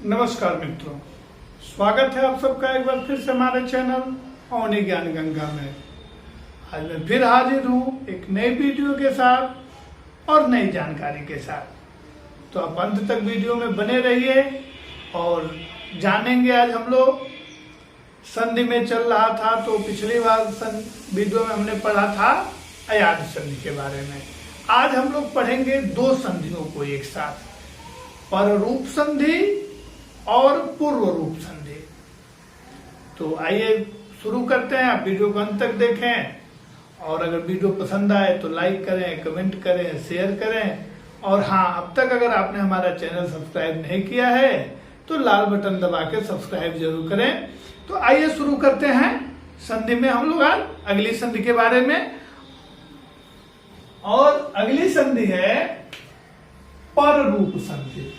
नमस्कार मित्रों, स्वागत है आप सबका एक बार फिर से हमारे चैनल अवनी ज्ञान गंगा में। आज मैं फिर हाजिर हूँ एक नई वीडियो के साथ और नई जानकारी के साथ। तो आप अंत तक वीडियो में बने रहिए और जानेंगे। आज हम लोग संधि में चल रहा था, तो पिछली बार वीडियो में हमने पढ़ा था अयाद संधि के बारे में। आज हम लोग पढ़ेंगे दो संधियों को एक साथ, पर रूप संधि और पूर्व रूप संधि। तो आइए शुरू करते हैं। आप वीडियो को अंत तक देखें और अगर वीडियो पसंद आए तो लाइक करें, कमेंट करें, शेयर करें। और हाँ, अब तक अगर आपने हमारा चैनल सब्सक्राइब नहीं किया है तो लाल बटन दबा के सब्सक्राइब जरूर करें। तो आइए शुरू करते हैं संधि में हम लोग आज अगली संधि के बारे में। और अगली संधि है पर रूप संधि।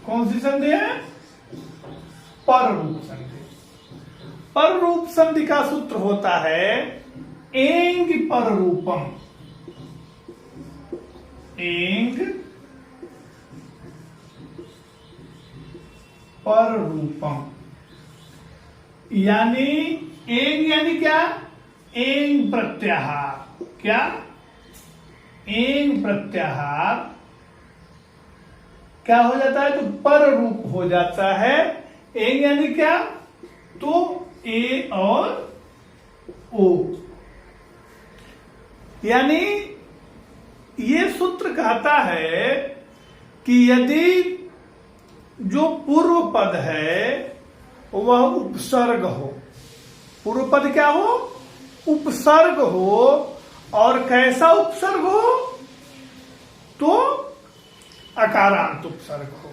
कौन सी संधि है? पर रूप संधि। पर रूप संधि का सूत्र होता है एंग पर रूपम। एंग पर रूपम यानी एंग यानी क्या? एंग प्रत्याहार। क्या? एंग प्रत्याहार क्या हो जाता है? तो पर रूप हो जाता है। एंग यानी क्या? तो ए और ओ। यानी ये सूत्र कहता है कि यदि जो पूर्व पद है वह उपसर्ग हो। पूर्व पद क्या हो? उपसर्ग हो। और कैसा उपसर्ग हो? तो अकारांत उपसर्ग हो।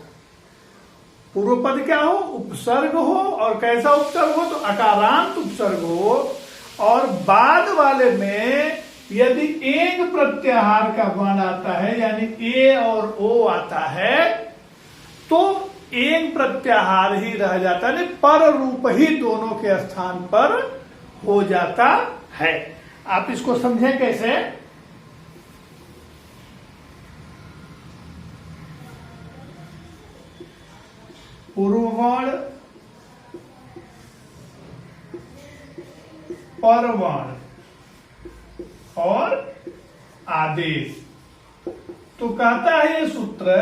पूर्व पद क्या हो? उपसर्ग हो। और कैसा उपसर्ग हो? तो अकारांत उपसर्ग हो। और बाद वाले में यदि एंग प्रत्याहार का वर्ण आता है, यानी ए और ओ आता है, तो एंग प्रत्याहार ही रह जाता है, पर रूप ही दोनों के स्थान पर हो जाता है। आप इसको समझें कैसे? पूर्ववर्ण, परवर्ण और आदेश। तो कहता है ये सूत्र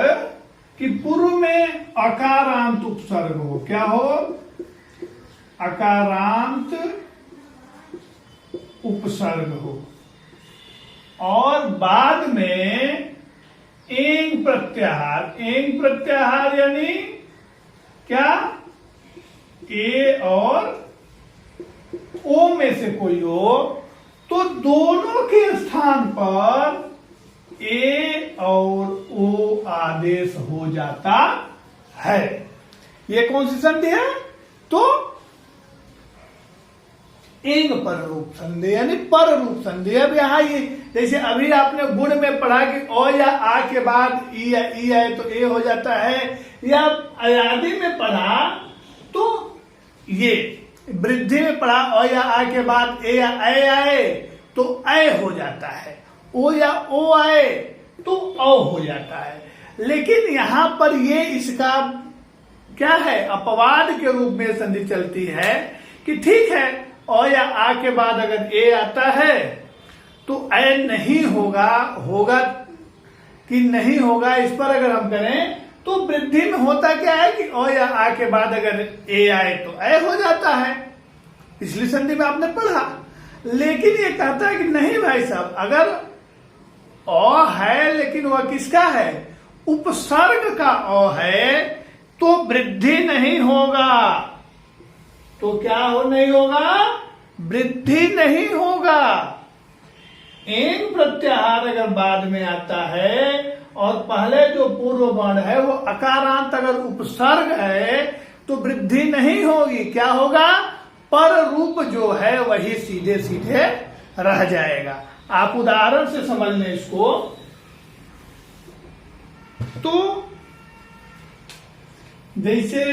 कि पूर्व में अकारांत उपसर्ग हो। क्या हो? अकारांत उपसर्ग हो। और बाद में एंग प्रत्याहार। एंग प्रत्याहार यानी क्या? ए और ओ में से कोई हो, तो दोनों के स्थान पर ए और ओ आदेश हो जाता है। ये कौन सी संधि है? तो एंग पर रूप संधि यानी पर रूप संधि। अब यहां ये जैसे अभी आपने गुण में पढ़ा कि ओ या आ के बाद ई या ई आए तो ए हो जाता है, या अयादी में पढ़ा तो ये वृद्धि में पढ़ा ओ या आ के बाद ए या ऐ आए तो ऐ हो जाता है। ओ या ओ आए तो औ हो जाता है। लेकिन यहां पर ये इसका क्या है? अपवाद के रूप में संधि चलती है कि ठीक है, ओ या आ के बाद अगर ए आता है तो ऐ नहीं होगा। होगा कि नहीं होगा, इस पर अगर हम करें तो वृद्धि में होता क्या है कि ओ या आ के बाद अगर ए आए तो ऐ हो जाता है। पिछली संधि में आपने पढ़ा। लेकिन ये कहता है कि नहीं भाई साहब, अगर ओ है लेकिन वह किसका है? उपसर्ग का ओ है, तो वृद्धि नहीं होगा। तो क्या हो नहीं होगा? वृद्धि नहीं होगा। एंग प्रत्याहार अगर बाद में आता है और पहले जो पूर्व वर्ण है वो अकारांत अगर उपसर्ग है तो वृद्धि नहीं होगी। क्या होगा? पर रूप जो है वही सीधे सीधे रह जाएगा। आप उदाहरण से समझ लें इसको। तो जैसे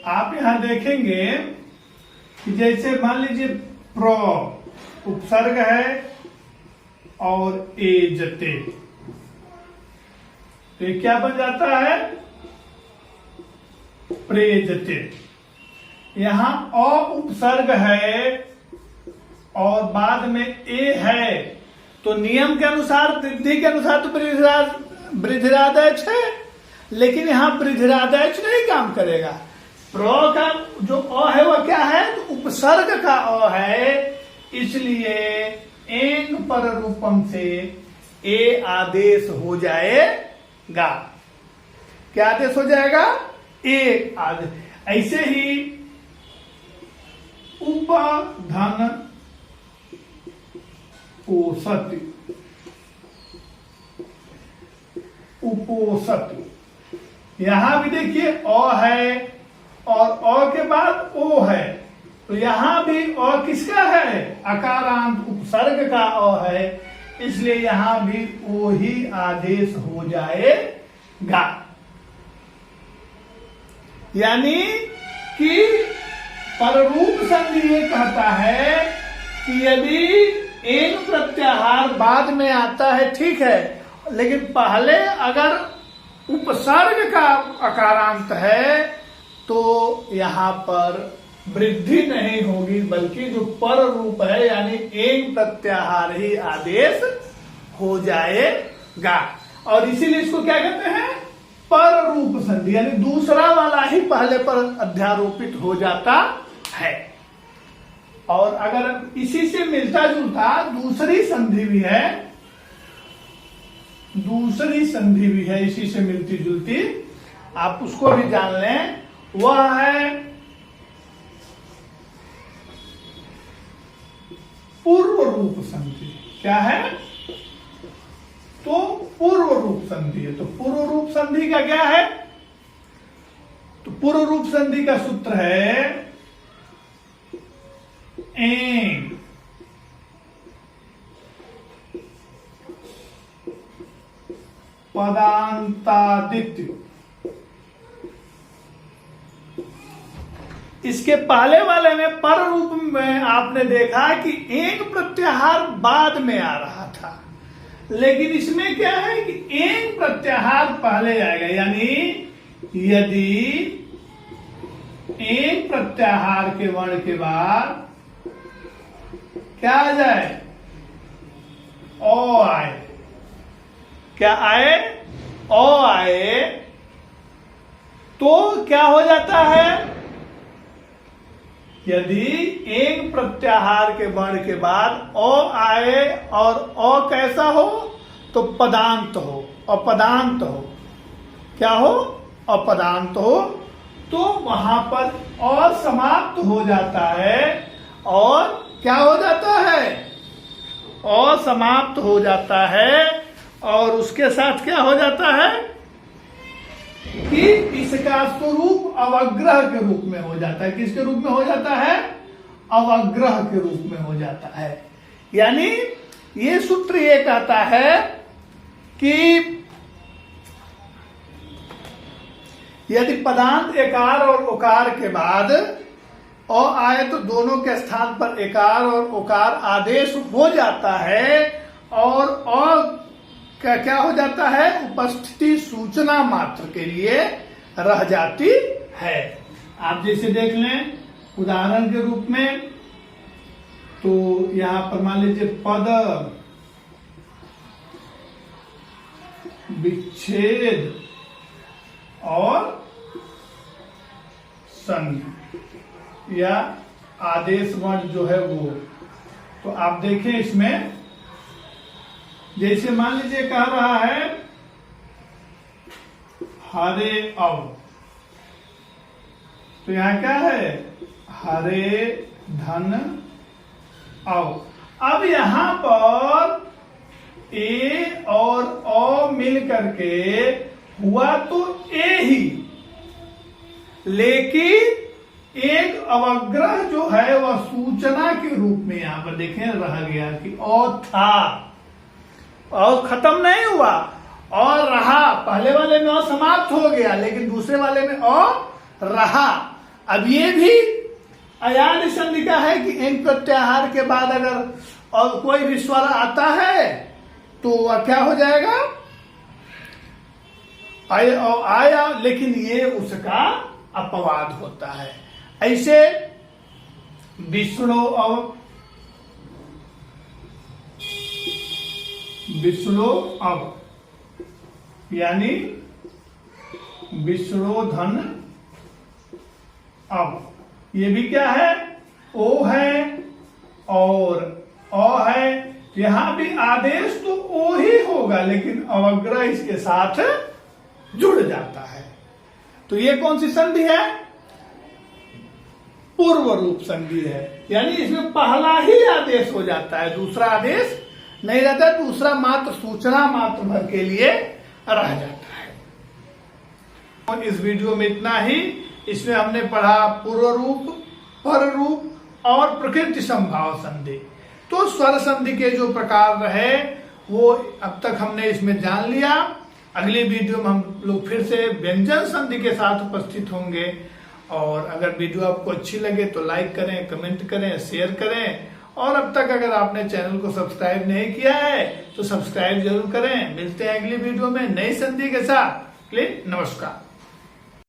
आप यहां देखेंगे कि जैसे मान लीजिए प्र उपसर्ग है और एजते, तो ये क्या बन जाता है? प्रेजते। यहां अ उपसर्ग है और बाद में ए है, तो नियम के अनुसार, वृद्धि के अनुसार तो वृद्धिरादेश है, लेकिन यहां वृद्धिरादेश नहीं काम करेगा। प्र का जो अ है वह क्या है? तो उपसर्ग का अ है, इसलिए एंग पर रूपम से ए आदेश हो जाएगा। क्या आदेश हो जाएगा? ए आदेश। ऐसे ही उपधन पोषत, उपोषत, यहां भी देखिए अ है और अ के बाद ओ है, तो यहां भी अ किसका है? अकारांत उपसर्ग का अ है, इसलिए यहां भी ओ ही आदेश हो जाएगा। यानी कि पररूप संधि ये कहता है कि यदि एक प्रत्याहार बाद में आता है ठीक है, लेकिन पहले अगर उपसर्ग का अकारांत है तो यहां पर वृद्धि नहीं होगी, बल्कि जो पर रूप है यानी एक प्रत्याहार ही आदेश हो जाएगा। और इसीलिए इसको क्या कहते हैं? पर रूप संधि, यानी दूसरा वाला ही पहले पर अध्यारोपित हो जाता है। और अगर इसी से मिलता जुलता दूसरी संधि भी है, दूसरी संधि भी है इसी से मिलती जुलती, आप उसको भी जान लें, वह है पूर्व रूप संधि। क्या है? तो पूर्व रूप संधि है। तो पूर्व रूप संधि का क्या है? तो पूर्व रूप संधि का सूत्र है एंग पदांतादित्य। इसके पहले वाले में पर रूप में आपने देखा कि एक प्रत्याहार बाद में आ रहा था, लेकिन इसमें क्या है कि एक प्रत्याहार पहले आएगा। यानी यदि एक प्रत्याहार के वर्ण के बाद क्या आ जाए? ओ आए। क्या आए? ओ आए, तो क्या हो जाता है? यदि एक प्रत्याहार के वर्ण के बाद ओ आए और ओ कैसा हो? तो पदांत हो, अपदांत हो। क्या हो? अपदांत हो, तो वहां पर और समाप्त हो जाता है। और क्या हो जाता है? और समाप्त हो जाता है, और उसके साथ क्या हो जाता है कि इसका स्वरूप अवग्रह के रूप में हो जाता है। किसके रूप में हो जाता है? अवग्रह के रूप में हो जाता है। यानी ये सूत्र ये कहता है कि यदि पदांत एकार और उकार के बाद अ आए तो दोनों के स्थान पर एकार और उकार आदेश हो जाता है, और अ क्या हो जाता है? उपस्थिति सूचना मात्र के लिए रह जाती है। आप जैसे देख लें उदाहरण के रूप में, तो यहां पर मान लीजिए पद विच्छेद और संधि या आदेश वर्ण जो है वो, तो आप देखें इसमें जैसे मान लीजिए कह रहा है हरे अव, तो यहां क्या है? हरे धन अव। अब यहां पर ए और अ मिल करके हुआ तो ए ही, लेकिन एक अवग्रह जो है वह सूचना के रूप में यहां पर देखें रह गया कि अ था, और खत्म नहीं हुआ और रहा। पहले वाले में अ समाप्त हो गया, लेकिन दूसरे वाले में अ रहा। अब ये भी अयान संधि का है कि इन प्रत्याहार के बाद अगर और कोई भी स्वर आता है तो वह क्या हो जाएगा, आया, लेकिन ये उसका अपवाद होता है। ऐसे विष्णु अब यानी विष्णुधन अब, ये भी क्या है, ओ है और अ है, यहां भी आदेश तो ओ ही होगा लेकिन अवग्रह इसके साथ जुड़ जाता है। तो ये कौन सी संधि है, पूर्व रूप संधि है, यानी इसमें पहला ही आदेश हो जाता है, दूसरा आदेश नहीं रहता, दूसरा मात्र सूचना मात्र भर के लिए रह जाता है। और इस वीडियो में इतना ही। इसमें हमने पढ़ा पूर्व रूप, पर रूप और प्रकृति संभाव संधि। तो स्वर संधि के जो प्रकार रहे वो अब तक हमने इसमें जान लिया। अगली वीडियो में हम लोग फिर से व्यंजन संधि के साथ उपस्थित होंगे। और अगर वीडियो आपको अच्छी लगे तो लाइक करें, कमेंट करें, शेयर करें। और अब तक अगर आपने चैनल को सब्सक्राइब नहीं किया है तो सब्सक्राइब जरूर करें। मिलते हैं अगली वीडियो में नई संधि के साथ। नमस्कार।